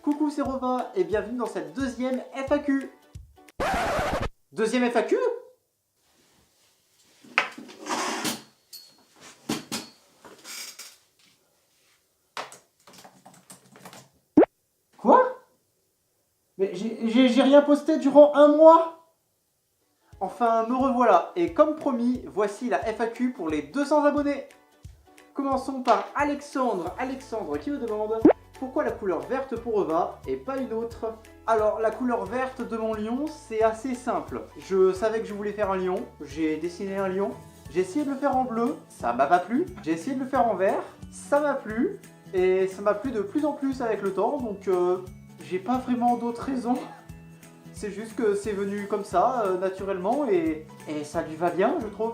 Coucou, c'est Rova et bienvenue dans cette deuxième FAQ. Deuxième FAQ? Quoi? Mais j'ai rien posté durant un mois. Enfin, me revoilà. Et comme promis, voici la FAQ pour les 200 abonnés. Commençons par Alexandre. Alexandre qui me demande pourquoi la couleur verte pour Rova et pas une autre. Alors, la couleur verte de mon lion, c'est assez simple. Je savais que je voulais faire un lion. J'ai dessiné un lion. J'ai essayé de le faire en bleu. Ça m'a pas plu. J'ai essayé de le faire en vert. Ça m'a plu. Et ça m'a plu de plus en plus avec le temps. Donc, j'ai pas vraiment d'autres raisons. C'est juste que c'est venu comme ça, naturellement, et ça lui va bien, je trouve.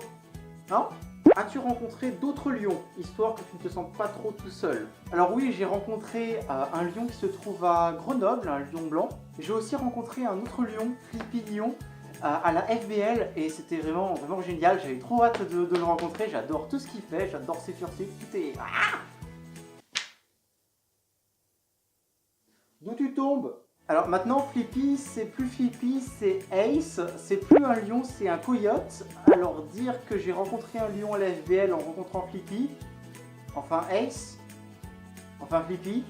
Hein? As-tu rencontré d'autres lions, histoire que tu ne te sentes pas trop tout seul? Alors oui, j'ai rencontré un lion qui se trouve à Grenoble, un lion blanc. J'ai aussi rencontré un autre lion, Flippy Lion, à la FBL, et c'était vraiment génial. J'avais trop hâte de le rencontrer, j'adore tout ce qu'il fait, j'adore ses furtifs, tout est... Ah! D'où tu tombes? Alors maintenant, Flippy, c'est plus Flippy, c'est Ace. C'est plus un lion, c'est un coyote. Alors dire que j'ai rencontré un lion à la FBL en rencontrant Flippy, enfin Ace, enfin Flippy,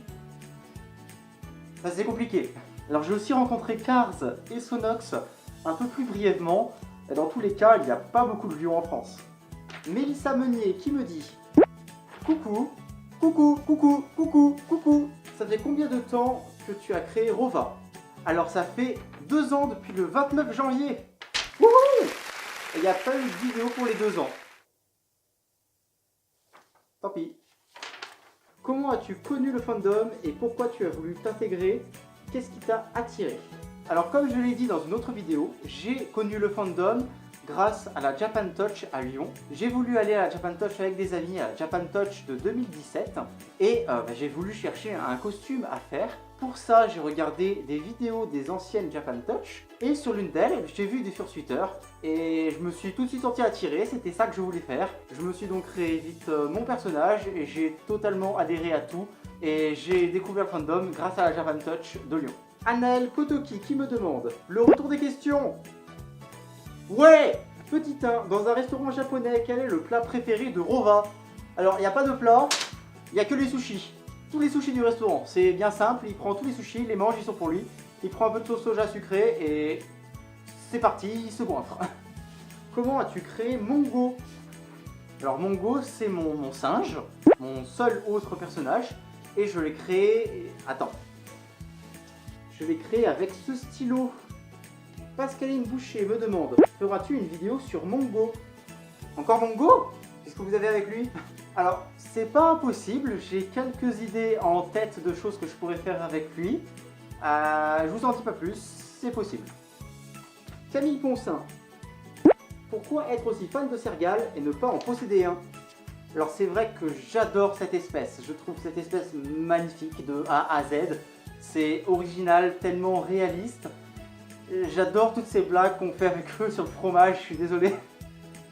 ça c'est compliqué. Alors j'ai aussi rencontré Cars et Sonox un peu plus brièvement. Dans tous les cas, il n'y a pas beaucoup de lions en France. Mélissa Meunier qui me dit coucou, coucou, coucou, coucou, coucou. Ça fait combien de temps que tu as créé Rova? Alors ça fait 2 ans depuis le 29 janvier. Wouhou! Il n'y a pas eu de vidéo pour les 2 ans. Tant pis. Comment as-tu connu le fandom et pourquoi tu as voulu t'intégrer? Qu'est-ce qui t'a attiré? Alors comme je l'ai dit dans une autre vidéo, j'ai connu le fandom grâce à la Japan Touch à Lyon. J'ai voulu aller à la Japan Touch avec des amis à la Japan Touch de 2017 et j'ai voulu chercher un costume à faire. Pour ça, j'ai regardé des vidéos des anciennes Japan Touch et sur l'une d'elles, j'ai vu des fursuiters et je me suis tout de suite senti attiré, c'était ça que je voulais faire. Je me suis donc créé vite mon personnage et j'ai totalement adhéré à tout et j'ai découvert le fandom grâce à la Japan Touch de Lyon. Anaël Kotoki qui me demande le retour des questions. Ouais! Petit 1, dans un restaurant japonais, quel est le plat préféré de Rova? Alors, il n'y a pas de plat, il n'y a que les sushis. Tous les sushis du restaurant, c'est bien simple, il prend tous les sushis, il les mange, ils sont pour lui. Il prend un peu de sauce soja sucrée et c'est parti, il se goinfre. Comment as-tu créé Mongo? Alors Mongo, c'est mon singe, mon seul autre personnage, et je l'ai créé... Attends. Je l'ai créé avec ce stylo. Pascaline Boucher me demande, feras-tu une vidéo sur Mongo? Encore Mongo? Qu'est-ce que vous avez avec lui? Alors, c'est pas impossible, j'ai quelques idées en tête de choses que je pourrais faire avec lui. Je vous en dis pas plus, c'est possible. Camille Poncin, pourquoi être aussi fan de Sergal et ne pas en posséder un? Alors c'est vrai que j'adore cette espèce, je trouve cette espèce magnifique de A à Z. C'est original, tellement réaliste. J'adore toutes ces blagues qu'on fait avec eux sur le fromage, je suis désolé.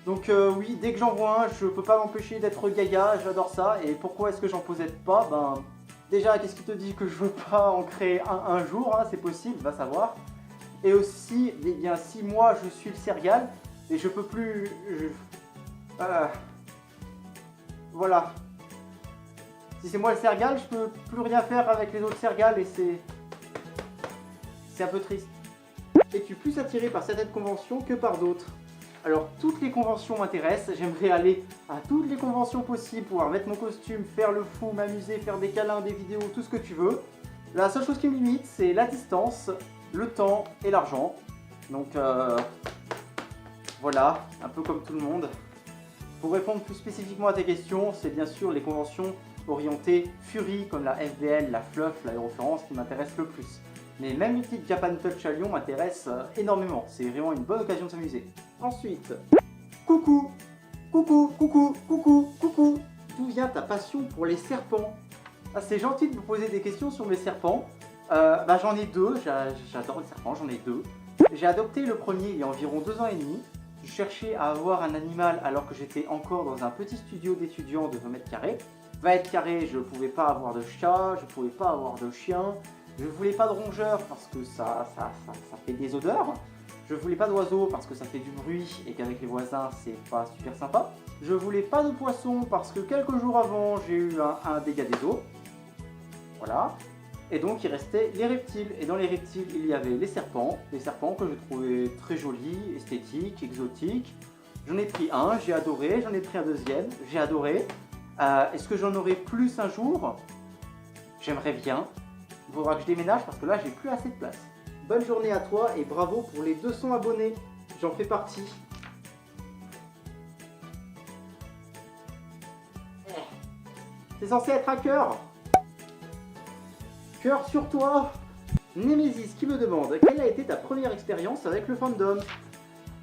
Donc oui, dès que j'en vois un, je peux pas m'empêcher d'être gaga, j'adore ça. Et pourquoi est-ce que j'en possède pas? Ben, déjà, qu'est-ce qui te dit que je veux pas en créer un jour, hein, c'est possible, va savoir. Et aussi, eh bien, si moi je suis le Sergal, et je peux plus... voilà. Si c'est moi le Sergal, je peux plus rien faire avec les autres Sergal et c'est un peu triste. Es-tu plus attiré par certaines conventions que par d'autres? Alors toutes les conventions m'intéressent, j'aimerais aller à toutes les conventions possibles, pouvoir mettre mon costume, faire le fou, m'amuser, faire des câlins, des vidéos, tout ce que tu veux. La seule chose qui me limite, c'est la distance, le temps et l'argent. Donc voilà, un peu comme tout le monde. Pour répondre plus spécifiquement à tes questions, c'est bien sûr les conventions orientées Fury comme la FBL, la Fluff, l'Aéroference qui m'intéressent le plus. Mais même les petites Japan Touch à Lyon m'intéressent énormément, c'est vraiment une bonne occasion de s'amuser. Ensuite, coucou, coucou, coucou, coucou, coucou, d'où vient ta passion pour les serpents? Ah, c'est gentil de me poser des questions sur mes serpents. J'en ai deux, j'adore les serpents, j'en ai deux. J'ai adopté le premier il y a environ 2 ans et demi. Je cherchais à avoir un animal alors que j'étais encore dans un petit studio d'étudiants de 20 mètres carrés. 20 mètres carrés, je ne pouvais pas avoir de chat, je ne pouvais pas avoir de chien. Je voulais pas de rongeurs parce que ça fait des odeurs. Je voulais pas d'oiseaux parce que ça fait du bruit et qu'avec les voisins c'est pas super sympa. Je voulais pas de poissons parce que quelques jours avant j'ai eu un dégât des eaux. Voilà. Et donc il restait les reptiles. Et dans les reptiles il y avait les serpents que je trouvais très jolis, esthétiques, exotiques. J'en ai pris un, j'ai adoré, j'en ai pris un deuxième, j'ai adoré. Est-ce que j'en aurai plus un jour? J'aimerais bien. Il faudra que je déménage parce que là j'ai plus assez de place. Bonne journée à toi et bravo pour les 200 abonnés. J'en fais partie. C'est censé être un cœur. Cœur sur toi. Nemesis qui me demande quelle a été ta première expérience avec le fandom?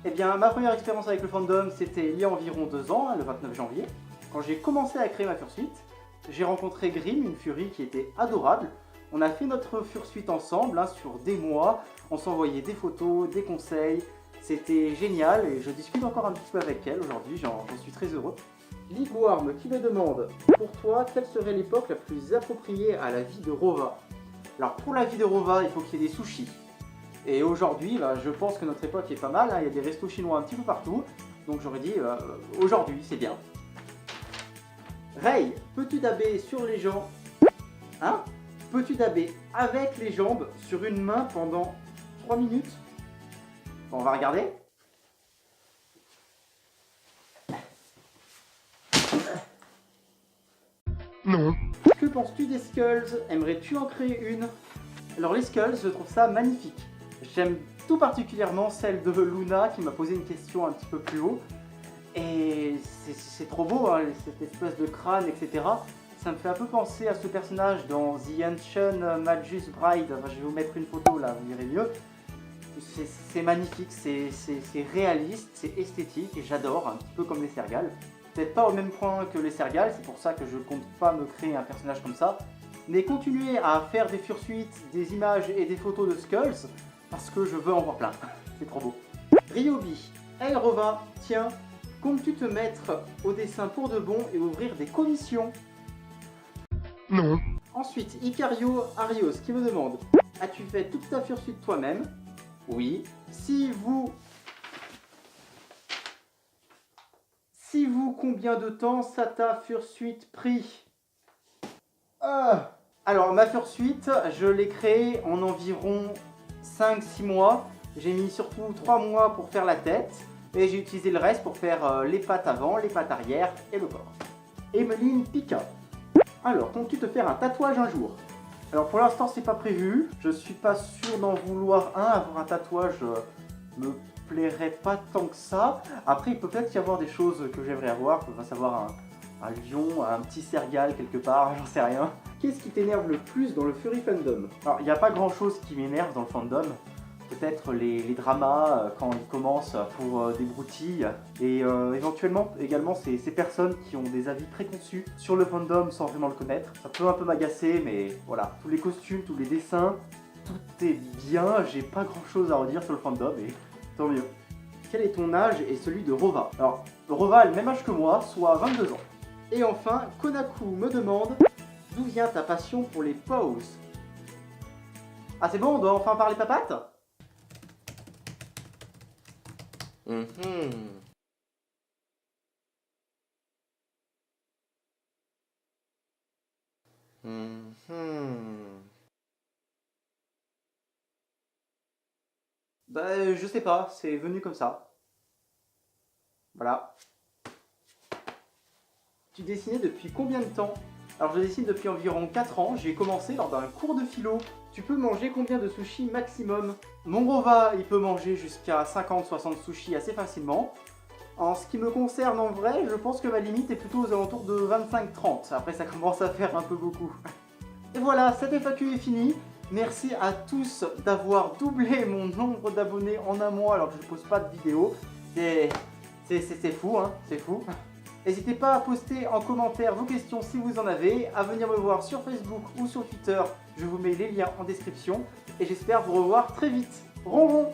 Eh bien ma première expérience avec le fandom c'était il y a environ 2 ans, le 29 janvier. Quand j'ai commencé à créer ma fursuite, j'ai rencontré Grim, une furie qui était adorable. On a fait notre fursuite ensemble sur des mois, on s'envoyait des photos, des conseils, c'était génial et je discute encore un petit peu avec elle aujourd'hui, j'en suis très heureux. Ligwarm qui me demande, pour toi, quelle serait l'époque la plus appropriée à la vie de Rova? Alors pour la vie de Rova, il faut qu'il y ait des sushis. Et aujourd'hui, je pense que notre époque est pas mal, il y a des restos chinois un petit peu partout, donc j'aurais dit aujourd'hui c'est bien. Ray, peux-tu daber sur les jambes? Hein? Peux-tu daber avec les jambes sur une main pendant 3 minutes? Bon, on va regarder. Non. Que penses-tu des skulls? Aimerais-tu en créer une? Alors les skulls, je trouve ça magnifique. J'aime tout particulièrement celle de Luna qui m'a posé une question un petit peu plus haut. Et c'est trop beau, hein, cette espèce de crâne, etc. Ça me fait un peu penser à ce personnage dans The Ancient Magus Bride. Enfin, je vais vous mettre une photo là, vous verrez mieux. C'est magnifique, c'est réaliste, c'est esthétique et j'adore, un petit peu comme les Sergals. Peut-être pas au même point que les Sergals, c'est pour ça que je compte pas me créer un personnage comme ça. Mais continuez à faire des fursuites, des images et des photos de skulls parce que je veux en voir plein. C'est trop beau. Ryobi, hey Rova, tiens, comptes-tu te mettre au dessin pour de bon et ouvrir des commissions? Non. Ensuite, Icario Arios qui me demande, as-tu fait toute ta fursuite toi-même? Oui. Si vous, combien de temps ça t'a fursuite pris? Alors, ma fursuite, je l'ai créée en environ 5-6 mois. J'ai mis surtout 3 mois pour faire la tête. Et j'ai utilisé le reste pour faire les pattes avant, les pattes arrière et le corps. Emeline Pika. Alors, comptes-tu te faire un tatouage un jour? Alors pour l'instant c'est pas prévu. Je suis pas sûr d'en vouloir un. Avoir un tatouage me plairait pas tant que ça. Après il peut peut-être y avoir des choses que j'aimerais avoir. Je veux savoir un lion, un petit sergal quelque part, j'en sais rien. Qu'est-ce qui t'énerve le plus dans le Furry Fandom? Alors il n'y a pas grand chose qui m'énerve dans le fandom. Peut-être les dramas quand ils commencent pour des broutilles et éventuellement également ces personnes qui ont des avis préconçus sur le fandom sans vraiment le connaître. Ça peut un peu m'agacer mais voilà, tous les costumes, tous les dessins, tout est bien, j'ai pas grand chose à redire sur le fandom et tant mieux. Quel est ton âge et celui de Rova? Alors Rova a le même âge que moi, soit 22 ans. Et enfin, Konaku me demande d'où vient ta passion pour les poses? Ah c'est bon, on doit enfin parler papates? Bah, je sais pas, c'est venu comme ça. Voilà. Tu dessinais depuis combien de temps? Alors je dessine depuis environ 4 ans, j'ai commencé lors d'un cours de philo. Tu peux manger combien de sushis maximum? Mon Rova, il peut manger jusqu'à 50-60 sushis assez facilement. En ce qui me concerne en vrai, je pense que ma limite est plutôt aux alentours de 25-30. Après ça commence à faire un peu beaucoup. Et voilà, cette FAQ est finie. Merci à tous d'avoir doublé mon nombre d'abonnés en un mois alors que je ne pose pas de vidéos. C'est fou, hein, c'est fou. N'hésitez pas à poster en commentaire vos questions si vous en avez, à venir me voir sur Facebook ou sur Twitter, je vous mets les liens en description et j'espère vous revoir très vite. Ronron!